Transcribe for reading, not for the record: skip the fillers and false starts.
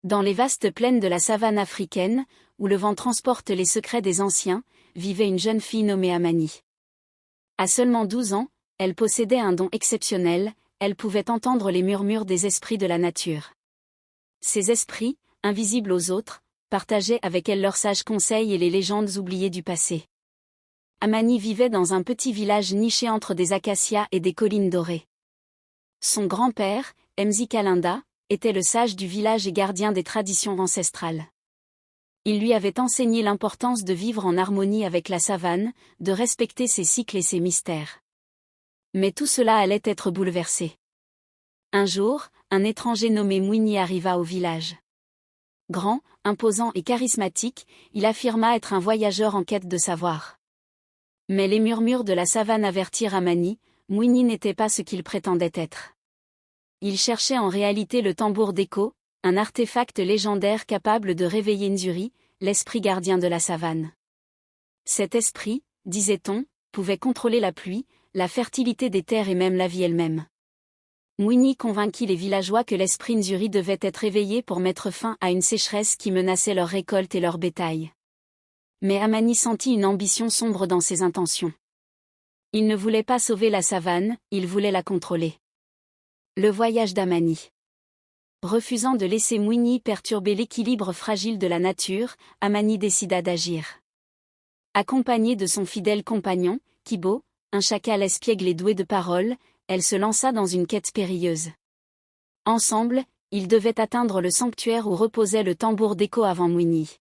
Dans les vastes plaines de la savane africaine, où le vent transporte les secrets des anciens, vivait une jeune fille nommée Amani. À seulement 12 ans, elle possédait un don exceptionnel, elle pouvait entendre les murmures des esprits de la nature. Ces esprits, invisibles aux autres, partageaient avec elle leurs sages conseils et les légendes oubliées du passé. Amani vivait dans un petit village niché entre des acacias et des collines dorées. Son grand-père, Mzi Kalinda, était le sage du village et gardien des traditions ancestrales. Il lui avait enseigné l'importance de vivre en harmonie avec la savane, de respecter ses cycles et ses mystères. Mais tout cela allait être bouleversé. Un jour, un étranger nommé Mwini arriva au village. Grand, imposant et charismatique, il affirma être un voyageur en quête de savoir. Mais les murmures de la savane avertirent Amani, Mwini n'était pas ce qu'il prétendait être. Il cherchait en réalité le tambour d'écho, un artefact légendaire capable de réveiller Nzuri, l'esprit gardien de la savane. Cet esprit, disait-on, pouvait contrôler la pluie, la fertilité des terres et même la vie elle-même. Mwini convainquit les villageois que l'esprit Nzuri devait être éveillé pour mettre fin à une sécheresse qui menaçait leurs récoltes et leur bétail. Mais Amani sentit une ambition sombre dans ses intentions. Il ne voulait pas sauver la savane, il voulait la contrôler. Le voyage d'Amani. Refusant de laisser Mwini perturber l'équilibre fragile de la nature, Amani décida d'agir. Accompagnée de son fidèle compagnon, Kibo, un chacal espiègle et doué de parole, elle se lança dans une quête périlleuse. Ensemble, ils devaient atteindre le sanctuaire où reposait le tambour d'écho avant Mwini.